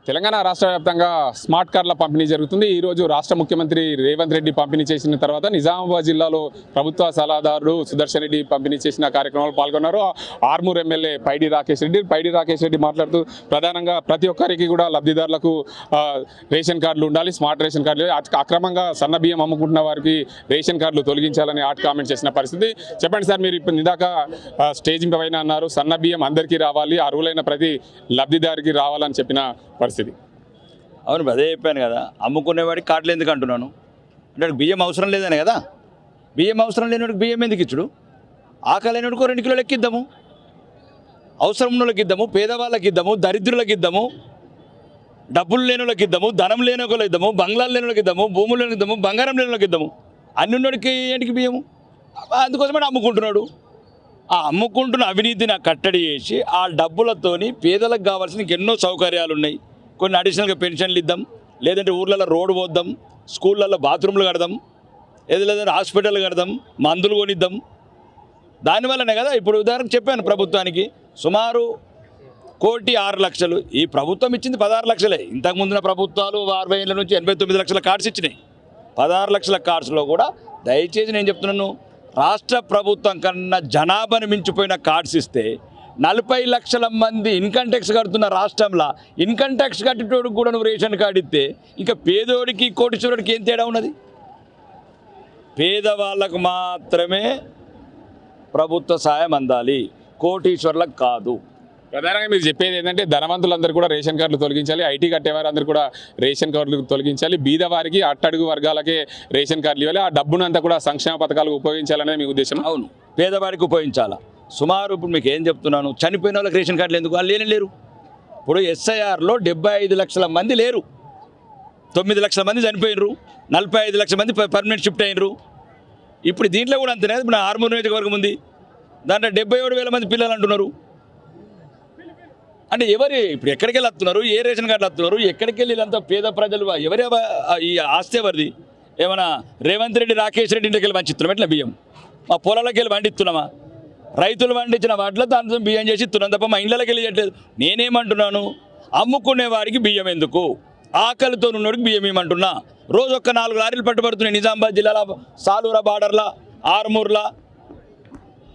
తెలంగాణ రాష్ట్ర వ్యాప్తంగా స్మార్ట్ కార్ల పంపిణీ జరుగుతుంది. ఈరోజు రాష్ట్ర ముఖ్యమంత్రి రేవంత్ రెడ్డి పంపిణీ చేసిన తర్వాత నిజామాబాద్ జిల్లాలో ప్రభుత్వ సలహాదారుడు సుదర్శన్ రెడ్డి పంపిణీ చేసిన కార్యక్రమంలో పాల్గొన్నారు. ఆర్మూర్ ఎమ్మెల్యే పైడి రాకేష్ రెడ్డి మాట్లాడుతూ ప్రధానంగా ప్రతి ఒక్కరికి కూడా లబ్ధిదారులకు రేషన్ కార్డులు ఉండాలి, స్మార్ట్ రేషన్ కార్డులు, అక్రమంగా సన్న బియ్యం అమ్ముకుంటున్న వారికి రేషన్ కార్డులు తొలగించాలని హాట్ కామెంట్ చేసిన పరిస్థితి. చెప్పండి సార్, మీరు ఇప్పుడు ఇందాక స్టేజ్ పైన అన్నారు సన్న బియ్యం అందరికీ రావాలి, అర్హులైన ప్రతి లబ్ధిదారికి రావాలని చెప్పిన పరిస్థితి. అవును, అదే చెప్పాను కదా, అమ్ముకునేవాడికి కార్డులు ఎందుకు అంటున్నాను అంటే బియ్యం అవసరం లేదనే కదా. బియ్యం అవసరం లేనివాడికి బియ్యం ఎందుకు ఇచ్చుడు? ఆకలి లేనివాడికి 2 కిలోలు ఎక్కిద్దాము, అవసరం ఉన్నోళ్ళకి ఇద్దాము, పేదవాళ్ళకి ఇద్దాము, దరిద్రులకు ఇద్దాము, డబ్బులు లేని వాళ్ళకి ఇద్దాము, ధనం లేని వాళ్ళకి ఇద్దాము, బంగ్లాలు లేని వాళ్ళకి ఇద్దాము, భూములు లేని ఇద్దాము, బంగారం లేని వాళ్ళకి ఇద్దాము. అన్ని ఉన్నోడికి ఏంటికి బియ్యము? అందుకోసమే అమ్ముకుంటున్నాడు. ఆ అమ్ముకుంటున్న అవినీతిని కట్టడి చేసి ఆ డబ్బులతోని పేదలకు కావాల్సిన ఎన్నో సౌకర్యాలు ఉన్నాయి. కొన్ని అడిషనల్గా పెన్షన్లు ఇద్దాం, లేదంటే ఊర్లలో రోడ్డు పోద్దాం, స్కూళ్ళల్లో బాత్రూమ్లు కడదాం, లేదంటే హాస్పిటల్ కడదాం, మందులు కొనిద్దాం. దానివల్లనే కదా ఇప్పుడు ఉదాహరణకు చెప్పాను, ప్రభుత్వానికి సుమారు 1,06,00,000. ఈ ప్రభుత్వం ఇచ్చింది 16 లక్షలే. ఇంతకుముందున్న ప్రభుత్వాలు 60 ఏళ్ళ నుంచి 89 లక్షల కార్డ్స్ ఇచ్చినాయి. 16 లక్షల కార్డ్స్లో కూడా దయచేసి నేను చెప్తున్నాను, రాష్ట్ర ప్రభుత్వం కన్నా జనాభాను మించిపోయిన కార్డ్స్ ఇస్తే 40 లక్షల మంది ఇన్కమ్ ట్యాక్స్ కడుతున్న రాష్ట్రంలో ఇన్కమ్ ట్యాక్స్ కట్టేటోడికి కూడా నువ్వు రేషన్ కార్డు ఇస్తే ఇంకా పేదోడికి కోటీశ్వరుడికి ఏం తేడా ఉన్నది? పేదవాళ్ళకు మాత్రమే ప్రభుత్వ సాయం అందాలి, కోటీశ్వర్లకు కాదు. ప్రధానంగా మీరు చెప్పేది ఏంటంటే ధనవంతులందరూ కూడా రేషన్ కార్డులు తొలగించాలి, ఐటీ కట్టేవారు అందరూ కూడా రేషన్ కార్డులు తొలగించాలి, బీద వారికి అట్టడుగు వర్గాలకే రేషన్ కార్డులు ఇవ్వాలి, ఆ డబ్బును అంతా కూడా సంక్షేమ పథకాలకు ఉపయోగించాలనేది మీ ఉద్దేశం? అవును, పేదవాడికి ఉపయోగించాలా. సుమారు ఇప్పుడు మీకు ఏం చెప్తున్నాను, చనిపోయిన వాళ్ళకి రేషన్ కార్డులు ఎందుకు? వాళ్ళు లేరు. ఇప్పుడు ఎస్ఐఆర్లో 75 లక్షల మంది లేరు, 9 లక్షల మంది చనిపోయినరు, 45 లక్షల మంది పర్మనెంట్ షిఫ్ట్ అయినరు. ఇప్పుడు దీంట్లో కూడా అంతేనే. ఇప్పుడు ఆర్మూర్ నియోజకవర్గం ఉంది, దాంట్లో 77,000 మంది పిల్లలు అంటున్నారు. అంటే ఎవరు ఇప్పుడు ఎక్కడికి వెళ్ళి వస్తున్నారు? ఏ రేషన్ కార్డులు వస్తున్నారు? ఎక్కడికి వెళ్ళి వీళ్ళంతా పేద ప్రజలు? ఎవరి ఈ ఆస్తి ఎవరిది? ఏమైనా రేవంత్ రెడ్డి, రాకేష్ రెడ్డి ఇంటికి వెళ్ళి పంచిస్తున్నాం ఎట్లా బియ్యం? మా పొలాలకు వెళ్ళి పండిస్తున్నామా? రైతులు పండించిన వాటిలో దాంతో బియ్యం చేసి ఇస్తున్నాం తప్ప మా ఇళ్ళకి వెళ్ళి చేయట్లేదు. నేనేమంటున్నాను, అమ్ముకునే వారికి బియ్యం ఎందుకు? ఆకలితో ఉన్నోడికి బియ్యం ఏమంటున్నా. రోజు ఒక్క 4 లారీలు పట్టుబడుతున్నాయి నిజామాబాద్ జిల్లాలో, సాలూరా బార్డర్లా, ఆర్మూర్లా,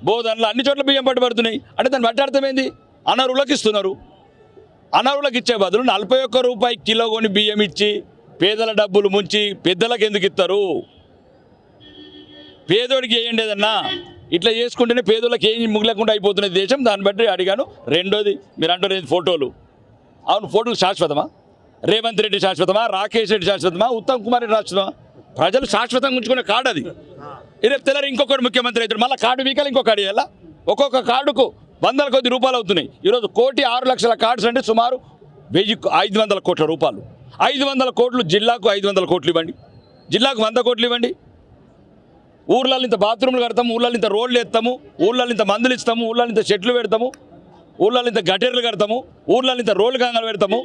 బోధన్లా, అన్ని చోట్ల బియ్యం పట్టుబడుతున్నాయి. అంటే దాన్ని బట్టి అర్థమైంది, అనర్హులకు ఇస్తున్నారు. అనర్హులకు ఇచ్చే బదులు 41 రూపాయి కిలో కొని బియ్యం ఇచ్చి పేదల డబ్బులు ముంచి పెద్దలకు ఎందుకు ఇస్తారు? పేదోడికి వేయండి ఏదన్నా. ఇట్లా చేసుకుంటేనే పేదోళ్ళకి ఏం మిగలకుండా అయిపోతున్నది దేశం. దాన్ని బట్టి అడిగాను. రెండోది, మీరు అంటారు ఫోటోలు. అవును, ఫోటోలు శాశ్వతమా? రేవంత్ రెడ్డి శాశ్వతమా? రాకేష్ రెడ్డి శాశ్వతమా? ఉత్తమ్ కుమార్ రెడ్డి శాశ్వతమా? ప్రజలు శాశ్వతంగా ఉంచుకునే కార్డు అది. రేపు తెల్లారి ఇంకొకటి ముఖ్యమంత్రి అవుతాడు, మళ్ళీ కార్డు వీకాలి, ఇంకో కార్డు ఇవ్వాలా? ఒక్కొక్క కార్డుకు 100 కొద్ది రూపాయలు అవుతున్నాయి. ఈరోజు 1,06,00,000 కార్డ్స్ అంటే సుమారు 500 కోట్ల రూపాయలు. 500 కోట్లు జిల్లాకు, 500 కోట్లు ఇవ్వండి, జిల్లాకు 100 కోట్లు ఇవ్వండి. ఊర్లలో ఇంత బాత్రూమ్లు కడతాము, ఊర్లలో ఇంత రోడ్లు ఎత్తాము, ఊర్లలో ఇంత మందులు ఇస్తాము, ఊర్లలో ఇంత చెట్లు పెడతాము, ఊర్లలో ఇంత గటెర్లు కడతాము, ఊర్లలో ఇంత రోడ్లు గంగలు పెడతాము.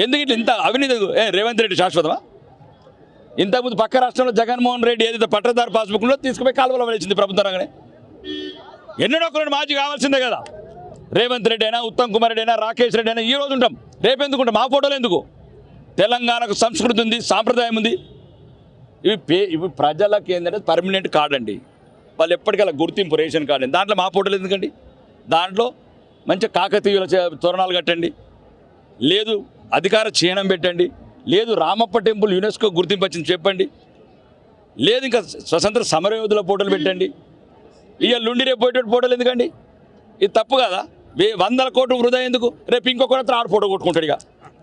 ఎందుకు ఇట్లా ఇంత అవినీతి? రేవంత్ రెడ్డి శాశ్వతమా? ఇంతకుముందు పక్క రాష్ట్రంలో జగన్మోహన్ రెడ్డి ఏదైతే పట్టదారు పాస్బుక్లో తీసుకుపోయి కాలువలో వేసింది ప్రభుత్వం రంగనే. ఎన్నడొక్కరు మాజీ కావాల్సిందే కదా. రేవంత్ రెడ్డి అయినా, ఉత్తమ్ కుమార్ రెడ్డి అయినా, రాకేష్ రెడ్డి అయినా ఈ రోజు ఉంటాం, రేపు ఎందుకు ఉంటాం? మా ఫోటోలు ఎందుకు? తెలంగాణకు సంస్కృతి ఉంది, సాంప్రదాయం ఉంది. ఇవి ప్రజలకు ఏంటంటే పర్మనెంట్ కార్డు అండి. వాళ్ళు ఎప్పటికల్లా గుర్తింపు రేషన్ కార్డు అండి. దాంట్లో మా ఫోటోలు ఎందుకండి? దాంట్లో మంచి కాకతీయుల తోరణాలు కట్టండి, లేదు అధికార చిహ్నం పెట్టండి, లేదు రామప్ప టెంపుల్ యునెస్కో గుర్తింపు వచ్చింది చెప్పండి, లేదు ఇంకా స్వతంత్ర సమరయోధుల ఫోటోలు పెట్టండి. ఇక లుండి రేపు పోయేటట్టు ఫోటోలు ఎందుకండి? ఇది తప్పు కదా. 100 కోట్లు వృధా ఎందుకు? రేపు ఇంకొకటి ఆడ ఫోటో కొట్టుకుంటాడు,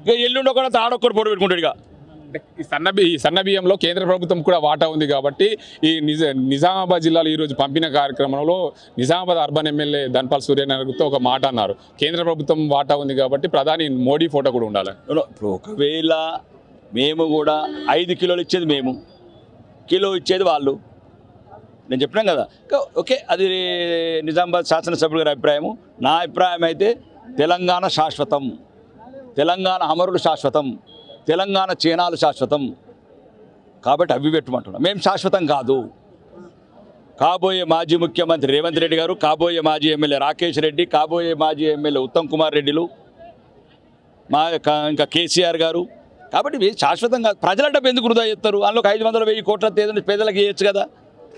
ఇక ఎల్లుండి ఒకటి ఆడొక్కటి ఫోటో పెట్టుకుంటాడు. ఇక ఈ సన్న బియ్యంలో కేంద్ర ప్రభుత్వం కూడా వాటా ఉంది కాబట్టి ఈ నిజామాబాద్ జిల్లాలో ఈరోజు పంపిన కార్యక్రమంలో నిజామాబాద్ అర్బన్ ఎమ్మెల్యే ధన్పాల్ సూర్యనారాయణతో ఒక మాట అన్నారు, కేంద్ర ప్రభుత్వం వాటా ఉంది కాబట్టి ప్రధాని మోడీ ఫోటో కూడా ఉండాలి. ఇప్పుడు ఒకవేళ మేము కూడా 5 కిలోలు ఇచ్చేది మేము, కిలో ఇచ్చేది వాళ్ళు, నేను చెప్పినాం కదా. ఓకే, అది నిజామాబాద్ శాసనసభ్యుల గారి అభిప్రాయము. నా అభిప్రాయం అయితే తెలంగాణ శాశ్వతం, తెలంగాణ అమరులు శాశ్వతం, తెలంగాణ చీనాలు శాశ్వతం. కాబట్టి అవి పెట్టమంటున్నాం, మేము శాశ్వతం కాదు. కాబోయే మాజీ ముఖ్యమంత్రి రేవంత్ రెడ్డి గారు, కాబోయే మాజీ ఎమ్మెల్యే రాకేష్ రెడ్డి, కాబోయే మాజీ ఎమ్మెల్యే ఉత్తమ్ కుమార్ రెడ్డిలు ఇంకా కేసీఆర్ గారు. కాబట్టి ఇవి శాశ్వతంగా ప్రజల డబ్బు ఎందుకు వృధా చేస్తారు? అందులో 500-1000 కోట్ల ఏదైనా పేదలకు వేయచ్చు కదా.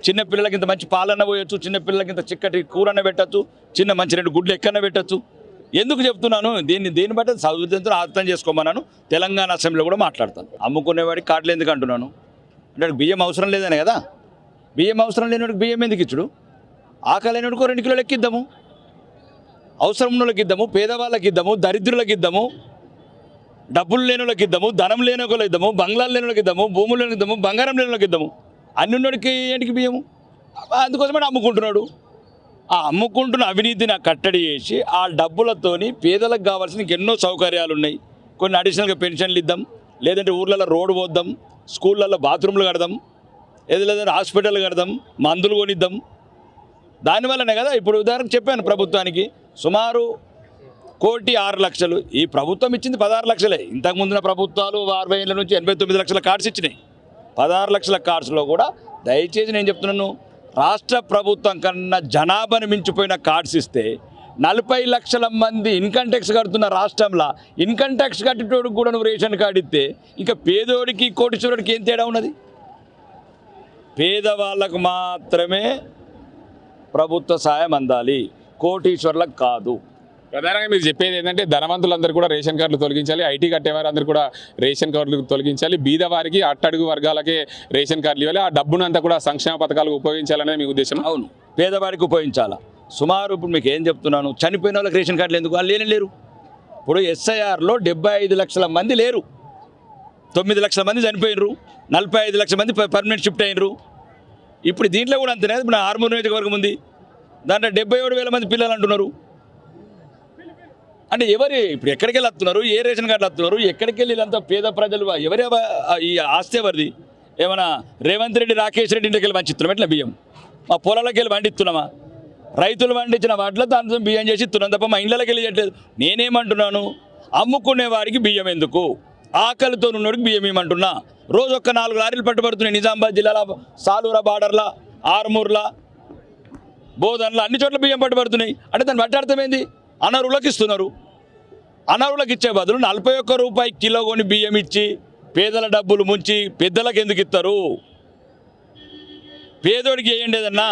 చిన్న పిల్లలకి ఇంత మంచి పాలన పోయొచ్చు, చిన్న పిల్లలకి ఇంత చిక్కటి కూరన్న పెట్టచ్చు, చిన్న మంచి 2 గుడ్లు ఎక్కన్న పెట్టచ్చు. ఎందుకు చెప్తున్నాను? దీన్ని బట్టి చదువుతో అర్థం చేసుకోమన్నాను. తెలంగాణ అసెంబ్లీలో కూడా మాట్లాడతాను. అమ్ముకునేవాడికి కార్డులు ఎందుకు అంటున్నాను అంటే బియ్యం అవసరం లేదనే కదా. బియ్యం అవసరం లేనివాడికి బియ్యం ఎందుకు ఇచ్చుడు? ఆకలి లేనివాడికి 2 కిలోలు ఎక్కిద్దాము, అవసరం ఉన్న వాళ్ళకి ఇద్దాము, పేదవాళ్ళకి ఇద్దాము, దరిద్రులకు ఇద్దాము, డబ్బులు లేని వాళ్ళకి ఇద్దాము, ధనం లేని వాళ్ళకి ఇద్దాము, బంగ్లాలు లేని వాళ్ళకి ఇద్దాము, భూములు లేని ఇద్దాము, బంగారం లేని వాళ్ళకి ఇద్దాము. అన్ని ఉన్నోడికి ఏంటికి బియ్యము? అందుకోసమే అమ్ముకుంటున్నాడు. ఆ అమ్ముకుంటున్న అవినీతిని కట్టడి చేసి ఆ డబ్బులతోని పేదలకు కావాల్సిన ఎన్నో సౌకర్యాలు ఉన్నాయి. కొన్ని అడిషనల్గా పెన్షన్లు ఇద్దాం, లేదంటే ఊర్లలో రోడ్డు పోద్దాం, స్కూళ్ళల్లో బాత్రూమ్లు కడదాం, లేదంటే హాస్పిటల్ కడదాం, మందులు కొనిద్దాం. దానివల్లనే కదా ఇప్పుడు ఉదాహరణకు చెప్పాను, ప్రభుత్వానికి సుమారు 1,06,00,000. ఈ ప్రభుత్వం ఇచ్చింది 16 లక్షలే. ఇంతకుముందున్న ప్రభుత్వాలు 60 ఏళ్ళ నుంచి 89 లక్షల కార్డ్స్ ఇచ్చినాయి. 16 లక్షల కార్డ్స్లో కూడా దయచేసి నేను చెప్తున్నాను, రాష్ట్ర ప్రభుత్వం కన్నా జనాభాను మించిపోయిన కార్డ్స్ ఇస్తే 40 లక్షల మంది ఇన్కమ్ ట్యాక్స్ కడుతున్న రాష్ట్రంలో ఇన్కమ్ ట్యాక్స్ కట్టేటోడికి కూడా నువ్వు రేషన్ కార్డు ఇస్తే ఇంకా పేదోడికి కోటీశ్వరుడికి ఏం తేడా ఉన్నది? పేదవాళ్ళకు మాత్రమే ప్రభుత్వ సాయం అందాలి, కోటీశ్వర్లకు కాదు. ప్రధానంగా మీరు చెప్పేది ఏంటంటే ధనవంతులందరూ కూడా రేషన్ కార్డులు తొలగించాలి, ఐటీ కట్టేవారు అందరూ కూడా రేషన్ కార్డులు తొలగించాలి, బీదవారికి అట్టడుగు వర్గాలకే రేషన్ కార్డులు ఇవ్వాలి, ఆ డబ్బును అంతా కూడా సంక్షేమ పథకాలకు ఉపయోగించాలనేది మీ ఉద్దేశం? అవును, పేదవాడికి ఉపయోగించాలా. సుమారు ఇప్పుడు మీకు ఏం చెప్తున్నాను, చనిపోయిన వాళ్ళకి రేషన్ కార్డులు ఎందుకు? వాళ్ళు లేరు. ఇప్పుడు ఎస్ఐఆర్లో 75 లక్షల మంది లేరు, 9 లక్షల మంది చనిపోయినరు, 45 లక్షల మంది పర్మనెంట్ షిఫ్ట్ అయినరు. ఇప్పుడు దీంట్లో కూడా అంతేనే. ఇప్పుడు ఆర్మూర్ నియోజకవర్గం ఉంది, దాంట్లో 77,000 మంది పిల్లలు అంటున్నారు. అంటే ఎవరు ఇప్పుడు ఎక్కడికి వెళ్ళి వస్తున్నారు? ఏ రేషన్ కార్డులు వస్తున్నారు? ఎక్కడికి వెళ్ళి వీళ్ళంతా పేద ప్రజలు? ఎవరి ఈ ఆస్తి ఎవరిది? ఏమైనా రేవంత్ రెడ్డి, రాకేష్ రెడ్డి ఇంటికి వెళ్ళి పంచిస్తున్నాం ఎట్లా బియ్యం? మా పొలాలకు వెళ్ళి పండిస్తున్నామా? రైతులు పండించిన వాటిలో దాంతో బియ్యం చేసి ఇస్తున్నాం తప్ప మా ఇళ్ళకి వెళ్ళి చేయట్లేదు. నేనేమంటున్నాను, అమ్ముకునే వారికి బియ్యం ఎందుకు? ఆకలితో ఉన్నోడికి బియ్యం ఏమంటున్నా. రోజు ఒక్క 4 లారీలు పట్టుబడుతున్నాయి నిజామాబాద్ జిల్లాలో, సాలూరా బార్డర్లా, ఆర్మూర్లా, బోధన్లా, అన్ని చోట్ల బియ్యం పట్టుబడుతున్నాయి. అంటే దాన్ని బట్టి అర్థమైంది, అనర్హులకు ఇస్తున్నారు. అనర్హులకు ఇచ్చే బదులు 41 రూపాయి కిలో కొని బియ్యం ఇచ్చి పేదల డబ్బులు ముంచి పెద్దలకు ఎందుకు ఇస్తారు? పేదోడికి వేయండి ఏదన్నా.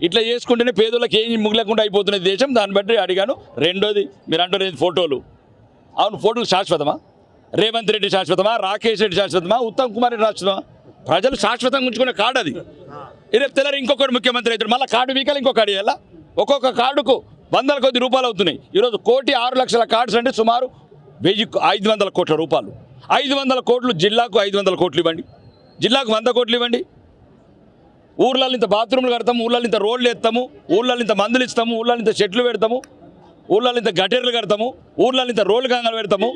ఇట్లా చేసుకుంటేనే పేదోళ్ళకి ఏం మిగలకుండా అయిపోతున్నది దేశం. దాన్ని బట్టి అడిగాను. రెండోది, మీరు అంటారు ఫోటోలు. అవును, ఫోటోలు శాశ్వతమా? రేవంత్ రెడ్డి శాశ్వతమా? రాకేష్ రెడ్డి శాశ్వతమా? ఉత్తమ్ కుమార్ రెడ్డి శాశ్వతమా? ప్రజలు శాశ్వతంగా ఉంచుకునే కార్డు అది. రేపు తెల్లారి ఇంకొకటి ముఖ్యమంత్రి అవుతాడు, మళ్ళీ కార్డు వీకాలి, ఇంకొక కార్డు ఇవ్వాలా? ఒక్కొక్క కార్డుకు 100 కొద్ది రూపాయలు అవుతున్నాయి. ఈరోజు 1,06,00,000 కార్డ్స్ అంటే సుమారు 500 కోట్ల రూపాయలు. 500 కోట్లు జిల్లాకు 500 కోట్లు ఇవ్వండి, జిల్లాకు 100 కోట్లు ఇవ్వండి. ఊర్లలో ఇంత బాత్రూమ్లు కడతాము, ఊర్లలో ఇంత రోడ్లు వేస్తాము, ఊర్లలో ఇంత మందులు ఇస్తాము, ఊర్లలో ఇంత చెట్లు పెడతాము, ఊర్లలో ఇంత గటేర్లు కడతాము, ఊర్లలో ఇంత రోడ్లు గంగలు పెడతాము.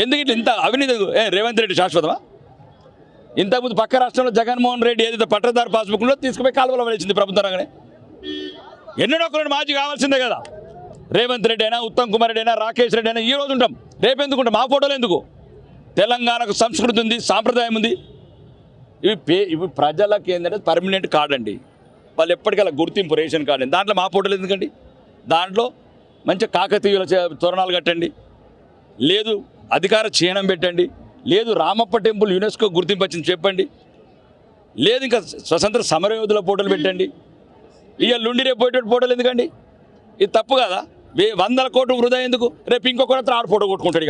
ఎందుకు ఇట్లా ఇంత అవినీతి? రేవంత్ రెడ్డి శాశ్వతమా? ఇంతకుముందు పక్క రాష్ట్రంలో జగన్మోహన్ రెడ్డి ఏదైతే పట్టదారు పాస్బుక్లో తీసుకుపోయి కాలువలో వేసింది ప్రభుత్వం రంగానే. ఎన్నడో ఒకరు మాజీ కావాల్సిందే కదా. రేవంత్ రెడ్డి అయినా, ఉత్తమ్ కుమార్ రెడ్డి అయినా, రాకేష్ రెడ్డి అయినా ఈ రోజు ఉంటాం, రేపు ఎందుకు ఉంటాం? మా ఫోటోలు ఎందుకు? తెలంగాణకు సంస్కృతి ఉంది, సాంప్రదాయం ఉంది. ఇవి ప్రజలకు ఏంటంటే పర్మనెంట్ కార్డు అండి. వాళ్ళు ఎప్పటికల్లా గుర్తింపు రేషన్ కార్డు అండి. దాంట్లో మా ఫోటోలు ఎందుకండి? దాంట్లో మంచి కాకతీయుల తోరణాలు కట్టండి, లేదు అధికార చిహ్నం పెట్టండి, లేదు రామప్ప టెంపుల్ యునెస్కో గుర్తింపు వచ్చింది చెప్పండి, లేదు ఇంకా స్వతంత్ర సమరయోధుల ఫోటోలు పెట్టండి. ఇక లుండి రేపు పోయేటట్టు ఫోటోలు ఎందుకండి? ఇది తప్పు కదా. 100 కోట్లు వృధా ఎందుకు? రేపు ఇంకొకటి ఆడ ఫోటో కొట్టుకుంటాడు,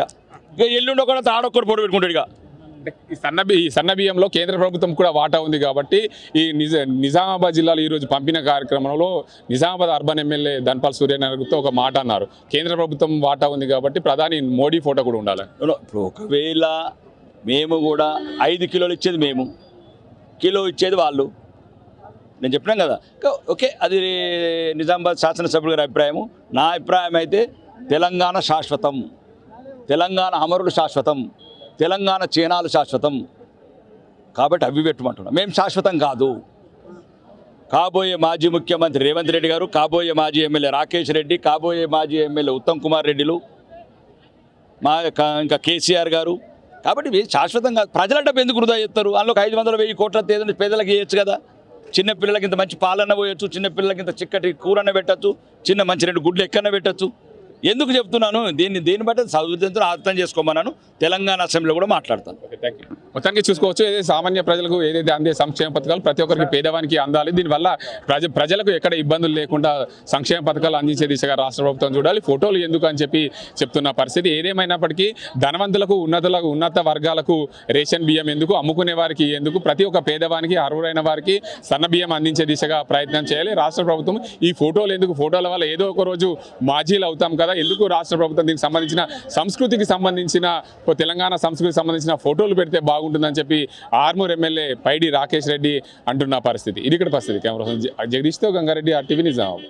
ఇక ఎల్లుండి ఒకటి ఆడొక్కటి ఫోటో పెట్టుకుంటాడు. ఇక ఈ సన్న బియ్యంలో కేంద్ర ప్రభుత్వం కూడా వాటా ఉంది కాబట్టి ఈ నిజామాబాద్ జిల్లాలో ఈరోజు పంపిన కార్యక్రమంలో నిజామాబాద్ అర్బన్ ఎమ్మెల్యే ధన్పాల్ సూర్యనారాయణతో ఒక మాట అన్నారు, కేంద్ర ప్రభుత్వం వాటా ఉంది కాబట్టి ప్రధాని మోడీ ఫోటో కూడా ఉండాలి. ఇప్పుడు ఒకవేళ మేము కూడా 5 కిలోలు ఇచ్చేది మేము, కిలో ఇచ్చేది వాళ్ళు, నేను చెప్పినాం కదా. ఓకే, అది నిజామాబాద్ శాసనసభ్యుల గారి అభిప్రాయము. నా అభిప్రాయం అయితే తెలంగాణ శాశ్వతం, తెలంగాణ అమరులు శాశ్వతం, తెలంగాణ చీనాలు శాశ్వతం. కాబట్టి అవి పెట్టమంటున్నాం. మేము శాశ్వతం కాదు. కాబోయే మాజీ ముఖ్యమంత్రి రేవంత్ రెడ్డి గారు, కాబోయే మాజీ ఎమ్మెల్యే రాకేష్ రెడ్డి, కాబోయే మాజీ ఎమ్మెల్యే ఉత్తమ్ కుమార్ రెడ్డిలు, ఇంకా కేసీఆర్ గారు. కాబట్టి ఇవి శాశ్వతంగా ప్రజల డబ్బు ఎందుకు వృధా చేస్తారు? అందులో 500-1000 కోట్ల ఏదైనా పేదలకు వేయచ్చు కదా. చిన్న పిల్లలకి ఇంత మంచి పాలన పోయొచ్చు, చిన్న పిల్లలకి ఇంత చిక్కటి కూరన్న పెట్టచ్చు, చిన్న మంచి 2 గుడ్లు ఎక్కన్న పెట్టచ్చు. ఎందుకు చెప్తున్నాను దీన్ని బట్టి చదువుతో అర్థం చేసుకోమన్నాను. తెలంగాణ అసెంబ్లీలో కూడా మాట్లాడతాను. Thank you. మొత్తానికి చూసుకోవచ్చు ఏదైతే సామాన్య ప్రజలకు ఏదైతే అందే సంక్షేమ పథకాలు ప్రతి ఒక్కరికి పేదవానికి అందాలి. దీనివల్ల ప్రజలకు ఎక్కడ ఇబ్బందులు లేకుండా సంక్షేమ పథకాలు అందించే దిశగా రాష్ట్ర ప్రభుత్వం చూడాలి. ఫోటోలు ఎందుకు అని చెప్పి చెప్తున్న పరిస్థితి. ఏదేమైనప్పటికీ ధనవంతులకు ఉన్నత వర్గాలకు రేషన్ బియ్యం ఎందుకు, అమ్ముకునే వారికి ఎందుకు, ప్రతి ఒక్క పేదవానికి అర్హులైన వారికి సన్న బియ్యం అందించే దిశగా ప్రయత్నం చేయాలి రాష్ట్ర ప్రభుత్వం. ఈ ఫోటోలు ఎందుకు? ఫోటోల వల్ల ఏదో ఒక రోజు మాజీలు అవుతాం కదా, ఎందుకు రాష్ట్ర ప్రభుత్వం దీనికి సంబంధించిన సంస్కృతికి సంబంధించిన తెలంగాణ సంస్కృతికి సంబంధించిన ఫోటోలు పెడితే బాగుంటుందని చెప్పి ఆర్మూర్ ఎమ్మెల్యే పైడి రాకేష్ రెడ్డి అంటున్న పరిస్థితి. ఇది ఇక్కడ పరిస్థితి. కెమెరా జగదీష్తో గంగారెడ్డి RTV నిజామాబాద్.